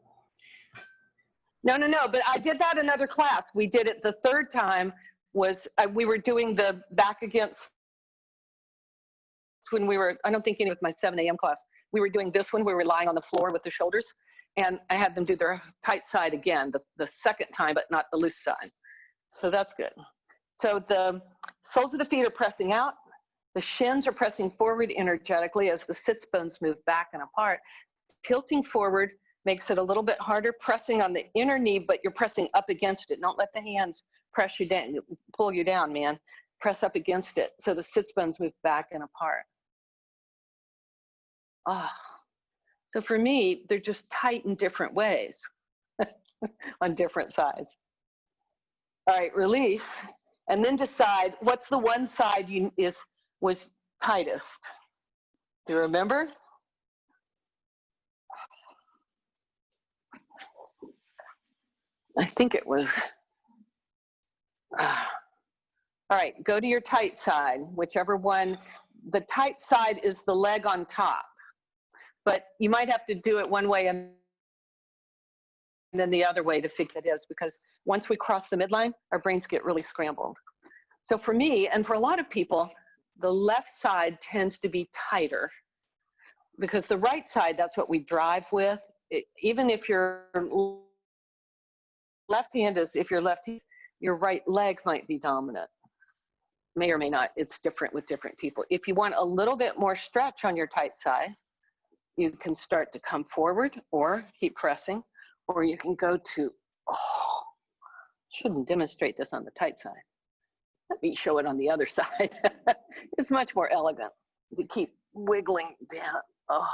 No, but I did that in another class. We did it the third time was we were doing the back against when we were, I don't think any of my 7 a.m. class, we were doing this one, we were lying on the floor with the shoulders. And I had them do their tight side again, the second time, but not the loose side. So that's good. So the soles of the feet are pressing out. The shins are pressing forward energetically as the sits bones move back and apart. Tilting forward makes it a little bit harder, pressing on the inner knee, but you're pressing up against it. Don't let the hands press you down, pull you down, man. Press up against it. So the sits bones move back and apart. So for me, they're just tight in different ways on different sides. All right, release, and then decide what's the one side was tightest. Do you remember? I think it was. All right, go to your tight side, whichever one. The tight side is the leg on top. But you might have to do it one way and then the other way to figure it is, because once we cross the midline, our brains get really scrambled. So for me, and for a lot of people, the left side tends to be tighter. because the right side, that's what we drive with. Even if your left hand is, if you're left, your right leg might be dominant. May or may not. It's different with different people. If you want a little bit more stretch on your tight side, you can start to come forward or keep pressing, or you can go to, oh, shouldn't demonstrate this on the tight side. Let me show it on the other side. It's much more elegant to keep wiggling down. Oh.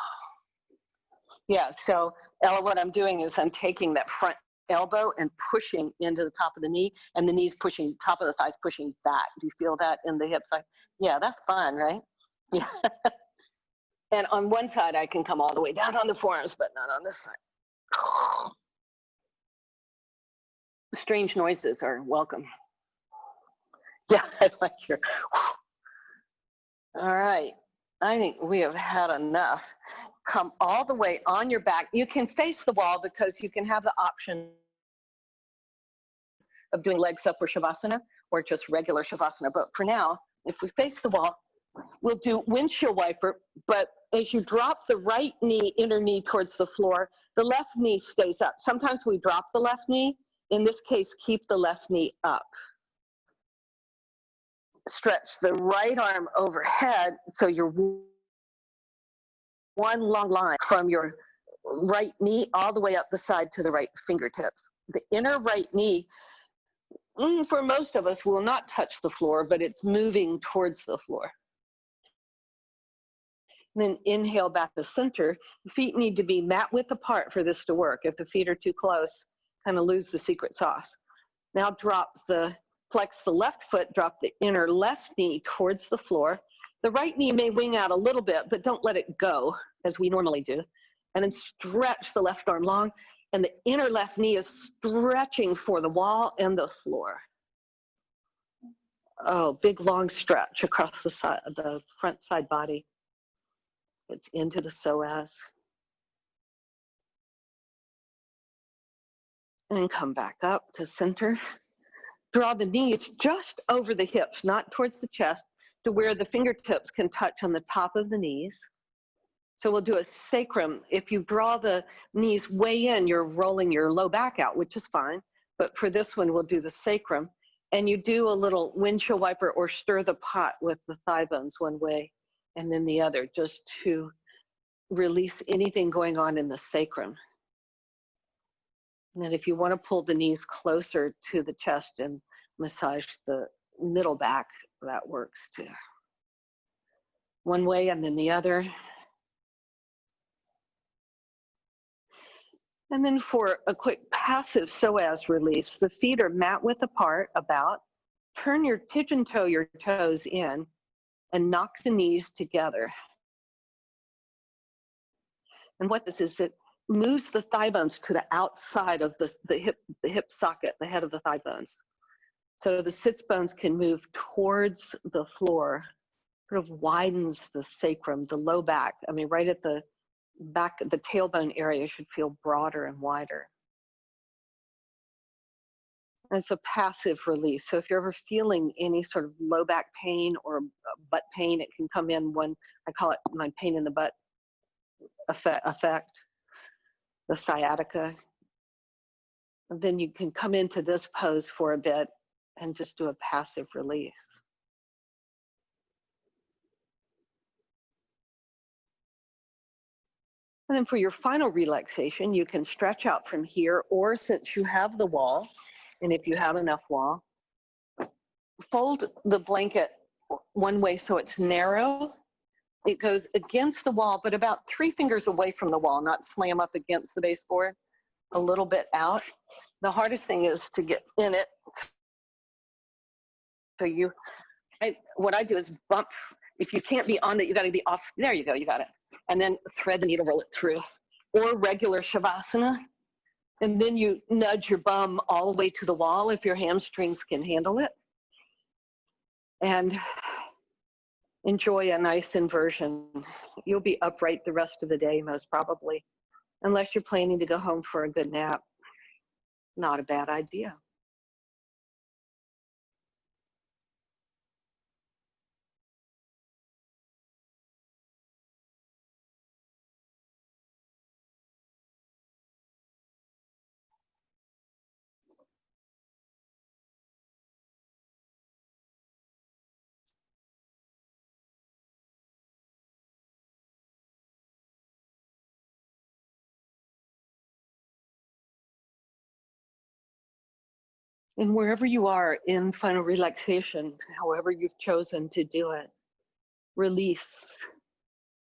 Yeah, so Ella, what I'm doing is I'm taking that front elbow and pushing into the top of the knee, and the knees pushing, top of the thighs pushing back. Do you feel that in the hip side? Yeah, that's fun, right? Yeah. And on one side, I can come all the way down on the forearms, but not on this side. Strange noises are welcome. Yeah, I like your. All right, I think we have had enough. Come all the way on your back. You can face the wall because you can have the option of doing legs up or Shavasana or just regular Shavasana. But for now, if we face the wall, we'll do windshield wiper. But as you drop the right knee, inner knee towards the floor, the left knee stays up. Sometimes we drop the left knee. In this case, keep the left knee up. Stretch the right arm overhead so you're one long line from your right knee all the way up the side to the right fingertips. The inner right knee, for most of us, will not touch the floor, but it's moving towards the floor. And then inhale back to center. The feet need to be mat width apart for this to work. If the feet are too close, kind of lose the secret sauce. Now flex the left foot, drop the inner left knee towards the floor. The right knee may wing out a little bit, but don't let it go as we normally do. And then stretch the left arm long, and the inner left knee is stretching for the wall and the floor. Oh, big long stretch across the front side body. It's into the psoas. And come back up to center. Draw the knees just over the hips, not towards the chest, to where the fingertips can touch on the top of the knees. So we'll do a sacrum. If you draw the knees way in, you're rolling your low back out, which is fine. But for this one, we'll do the sacrum. And you do a little windshield wiper or stir the pot with the thigh bones one way and then the other, just to release anything going on in the sacrum. And then if you want to pull the knees closer to the chest and massage the middle back, that works too. One way and then the other. And then for a quick passive psoas release, the feet are mat width apart about. Pigeon toe your toes in and knock the knees together. And what this is, it moves the thigh bones to the outside of the hip socket, the head of the thigh bones. So the sits bones can move towards the floor, sort of widens the sacrum, the low back. I mean, right at the back, the tailbone area should feel broader and wider. And it's a passive release. So if you're ever feeling any sort of low back pain or butt pain, it can come in one, I call it my pain in the butt effect, the sciatica. And then you can come into this pose for a bit and just do a passive release. And then for your final relaxation, you can stretch out from here, or since you have the wall, and if you have enough wall, fold the blanket one way so it's narrow. It goes against the wall, but about 3 fingers away from the wall, not slam up against the baseboard, a little bit out. The hardest thing is to get in it. So what I do is bump. If you can't be on it, you got to be off. There you go, you got it. And then thread the needle, roll it through. Or regular Shavasana. And then you nudge your bum all the way to the wall if your hamstrings can handle it. And enjoy a nice inversion. You'll be upright the rest of the day, most probably, unless you're planning to go home for a good nap. Not a bad idea. And wherever you are in final relaxation, however you've chosen to do it, release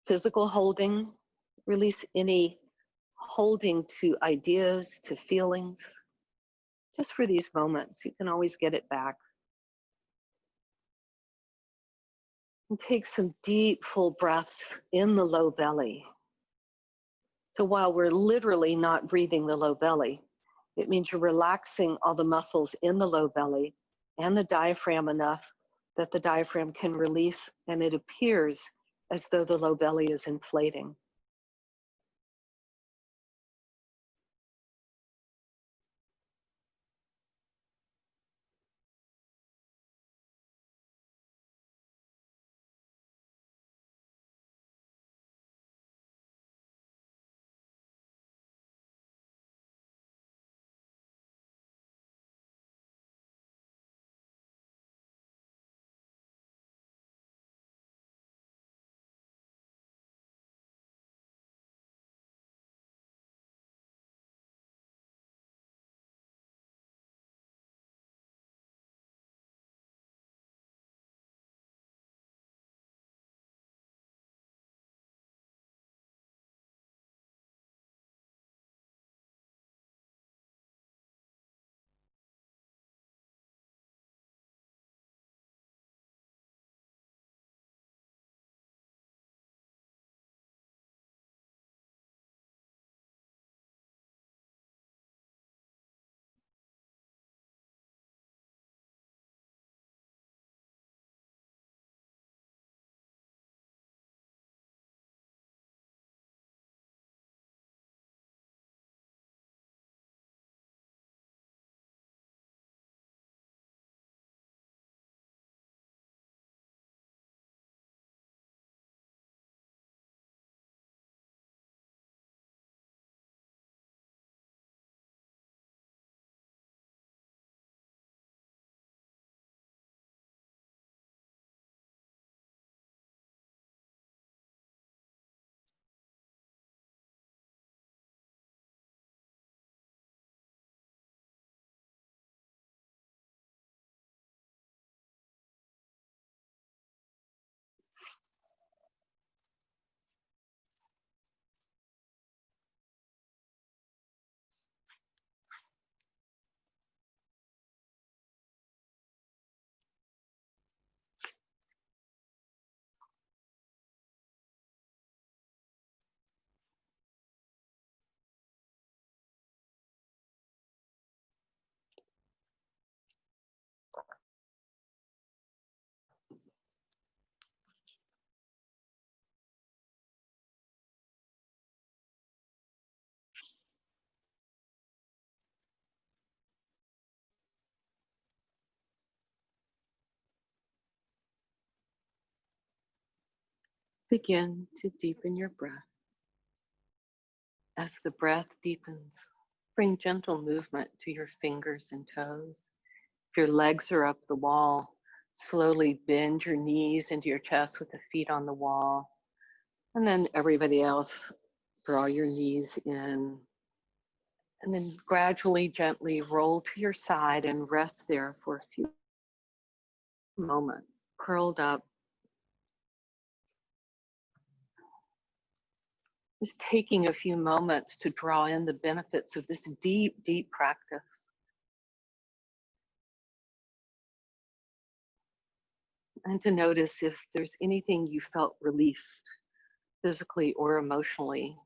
physical holding, release any holding to ideas, to feelings, just for these moments. You can always get it back. And take some deep, full breaths in the low belly. So while we're literally not breathing the low belly, it means you're relaxing all the muscles in the low belly and the diaphragm enough that the diaphragm can release, and it appears as though the low belly is inflating. Begin to deepen your breath. As the breath deepens, bring gentle movement to your fingers and toes. If your legs are up the wall, slowly bend your knees into your chest with the feet on the wall. And then everybody else, draw your knees in. And then gradually, gently roll to your side and rest there for a few moments, curled up. Just taking a few moments to draw in the benefits of this deep, deep practice. And to notice if there's anything you felt released physically or emotionally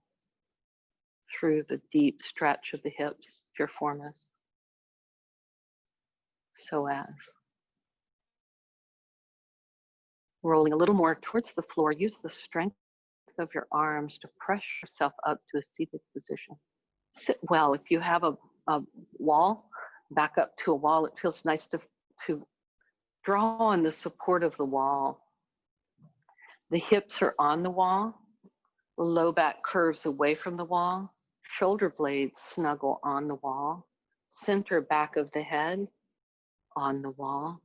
through the deep stretch of the hips, piriformis, psoas. Rolling a little more towards the floor, use the strength of your arms to press yourself up to a seated position. Sit well. If you have a wall, back up to a wall. It feels nice to draw on the support of the wall. The hips are on the wall. The low back curves away from the wall. Shoulder blades snuggle on the wall. Center back of the head on the wall.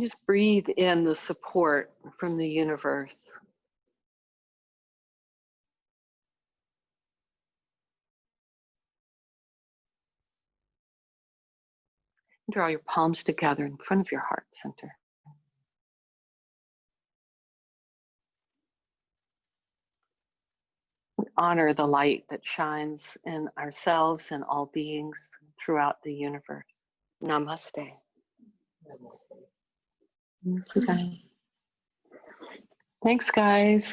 Just breathe in the support from the universe. Draw your palms together in front of your heart center. Honor the light that shines in ourselves and all beings throughout the universe. Namaste. Namaste. Thanks, guys.